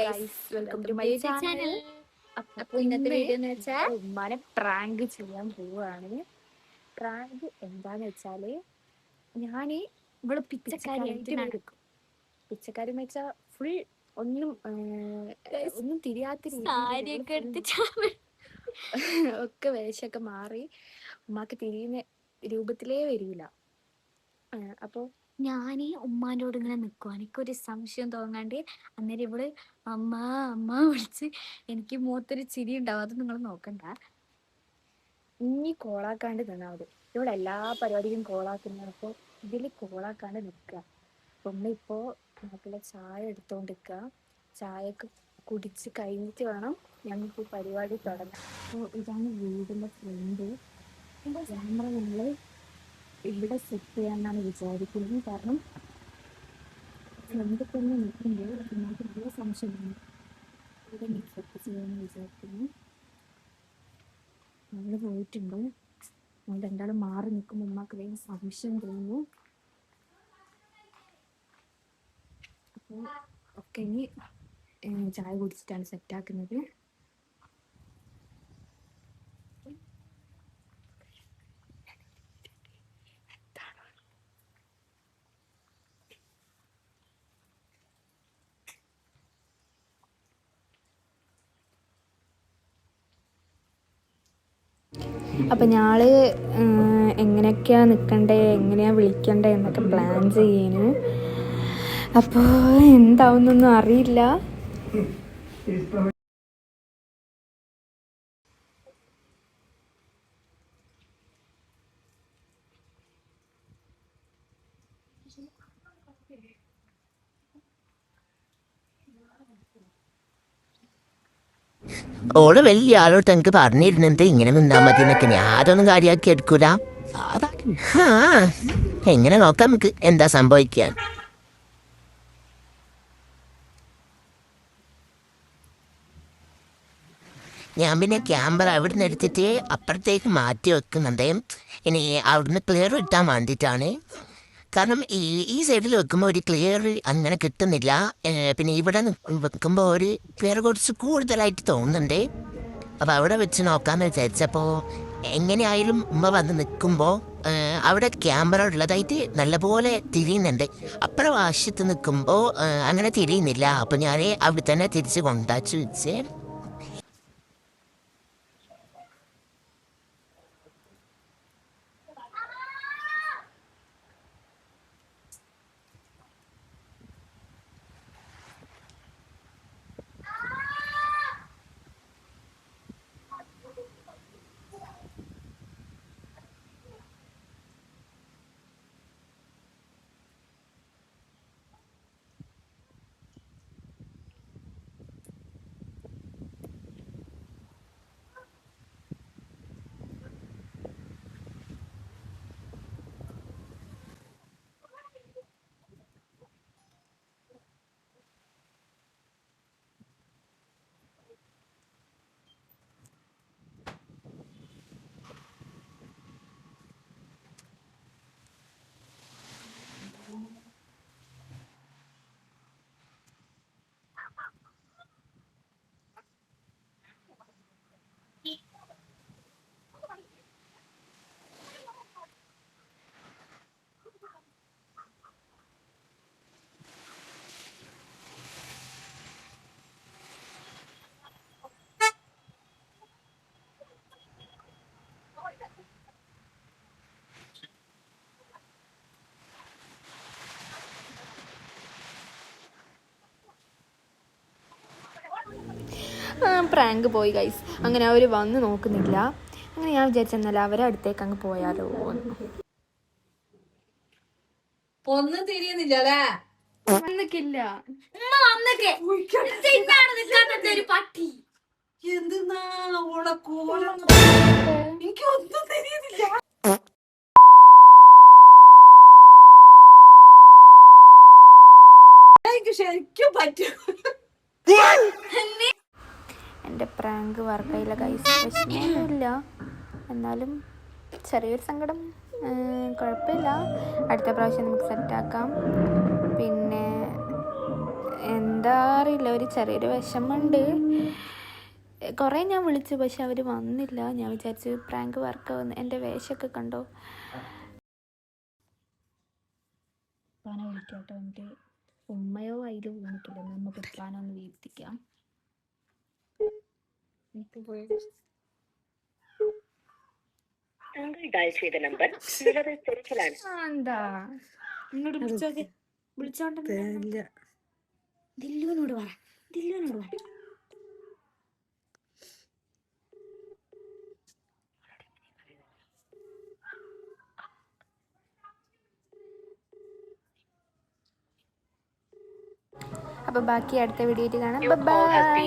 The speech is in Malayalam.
Guys, welcome to my channel. അപ്പോൾ ഇന്നത്തെ വീഡിയോ എന്ന് വെച്ചാൽ ഉമ്മാനെ പ്രാങ്ക് ചെയ്യാൻ പോവുകയാണ്. പ്രാങ്ക് എന്താന്ന് വെച്ചാല് ഇവള് പിച്ചക്കാരിയായിട്ട് എടുക്കും. പിച്ചക്കാരി എന്ന് വെച്ചാൽ ഫുൾ ഒന്നും തിരിയാത്ത രീതിയിൽ ഒക്കെ വേഷമൊക്കെ മാറി ഉമ്മാക്ക് തിരിയുന്ന രൂപത്തിലേ വരില്ല. അപ്പോൾ ഞാനീ ഉമ്മാനോട് ഇങ്ങനെ നിൽക്കും. എനിക്കൊരു സംശയം തോന്നാണ്ട് അന്നേരം ഇവള് അമ്മ അമ്മ വിളിച്ച് എനിക്ക് മുഖത്തൊരു ചിരി ഉണ്ടാവും. അത് നിങ്ങൾ നോക്കണ്ട. ഇനി കോളാക്കാണ്ട് നിന്നാൽ മതി. ഇവിടെ എല്ലാ പരിപാടിയും കോളാക്കുന്ന. അപ്പോൾ ഇതിൽ കോളാക്കാണ്ട് നിൽക്കുക. ഉമ്മ ഇപ്പോൾ നാട്ടിലെ ചായ എടുത്തോണ്ട് നിൽക്കുക. ചായക്ക് കുടിച്ച് കഴിഞ്ഞിട്ട് വേണം ഞങ്ങൾക്ക് ഈ പരിപാടി തുടങ്ങാം. അപ്പോൾ ഇതാണ് വീടിൻ്റെ ഫ്രണ്ട്. ക്യാമറ നമ്മൾ ഇവിടെ സെറ്റ് ചെയ്യാന്നാണ് വിചാരിക്കുന്നത്. കാരണം ഫ്രണ്ട് തന്നെ നിൽക്കുമ്പോൾ നമുക്ക് നല്ല സംശയമാണ്. ഇവിടെ സെറ്റ് ചെയ്യാമെന്ന് വിചാരിക്കുന്നു. നമ്മൾ പോയിട്ടുണ്ട്. നമ്മൾ രണ്ടാളും മാറി നിൽക്കുമ്പോൾ ഉമ്മാക്ക് വേഗം സംശയം തോന്നുന്നു. അപ്പോൾ ഒക്കെ ഇനി ചായ കുടിച്ചിട്ടാണ് സെറ്റാക്കുന്നത്. അപ്പം ഞാൾ എങ്ങനെയൊക്കെയാണ് നിൽക്കണ്ടേ, എങ്ങനെയാണ് വിളിക്കണ്ടേ എന്നൊക്കെ പ്ലാൻ ചെയ്യുന്നു. അപ്പോൾ എന്താവുന്നൊന്നും അറിയില്ല. ഓള് വലിയ ആളോട്ട് എനിക്ക് പറഞ്ഞിരുന്നുണ്ട് ഇങ്ങനെ നിന്നാ മതി എന്നൊക്കെ. ഞാനൊന്നും കാര്യമാക്കി എടുക്കൂല. എങ്ങനെ നോക്കാം നമുക്ക് എന്താ സംഭവിക്കാൻ. ഞാൻ പിന്നെ ക്യാമറ അവിടുന്ന് എടുത്തിട്ട് അപ്പുറത്തേക്ക് മാറ്റി വെക്കുന്നുണ്ട്. ഇനി അവിടുന്ന് ക്ലിയർ കിട്ടാൻ വേണ്ടിയിട്ടാണ്. കാരണം ഈ സൈഡിൽ വെക്കുമ്പോൾ ഒരു ക്ലിയർ അങ്ങനെ കിട്ടുന്നില്ല. പിന്നെ ഇവിടെ വെക്കുമ്പോൾ ഒരു ക്ലിയർ കുറച്ച് കൂടുതലായിട്ട് തോന്നുന്നുണ്ട്. അപ്പോൾ അവിടെ വെച്ച് നോക്കാമെന്ന് വിചാരിച്ചപ്പോൾ എങ്ങനെയായാലും ഉമ്മ വന്ന് നിൽക്കുമ്പോൾ അവിടെ ക്യാമറ ഉള്ളതായിട്ട് നല്ലപോലെ തിരിയുന്നുണ്ട്. അപ്പുറം ആവശ്യത്ത് നിൽക്കുമ്പോൾ അങ്ങനെ തിരിയുന്നില്ല. അപ്പോൾ ഞാൻ അവിടെ തന്നെ തിരിച്ച് കൊണ്ടാച്ചു വെച്ച് പ്രാങ്ക് പോയി ഗൈസ്. അങ്ങനെ അവർ വന്ന് നോക്കുന്നില്ല. അങ്ങനെ ഞാൻ വിചാരിച്ചെന്നാൽ അവരെ അടുത്തേക്ക് അങ്ങ് പോയാലോ. ഒന്നും തിരിയുന്നില്ല. എന്തെന്നാ ഓളെ കോലം എനിക്കൊന്നും തിരിയുന്നില്ല. എനിക്ക് ശരിക്കും പറ്റും. എൻ്റെ പ്രാങ്ക് വർക്കായില്ല ഗൈസ്. വിഷമമൊന്നുമില്ല, എന്നാലും ചെറിയൊരു സങ്കടം. കുഴപ്പമില്ല, അടുത്ത പ്രാവശ്യം നമുക്ക് സെറ്റാക്കാം. പിന്നെ എന്താ അറിയില്ല, ഒരു ചെറിയൊരു വിഷമമുണ്ട്. കുറേ ഞാൻ വിളിച്ചു, പക്ഷെ അവർ വന്നില്ല. ഞാൻ വിചാരിച്ചു പ്രാങ്ക് വർക്കാവുന്നു. എൻ്റെ വേഷമൊക്കെ കണ്ടോ. ഉപ്പാനെ വിളിക്കാട്ടോ, എന്നിട്ട് ഉമ്മയോ അതിൽ വീണിട്ടില്ല, നമുക്ക് ഉപ്പാനെ ഒന്ന് വീഴ്ത്തിക്കാം. എന്താ ഇങ്ങോട്ട് വിളിച്ചോണ്ട് ദില്ലുവിനോട് പറ, ദില്ലുവിനോട് പറ. അപ്പോൾ ബാക്കി അടുത്ത വീഡിയോയിൽ കാണാം. ബൈ.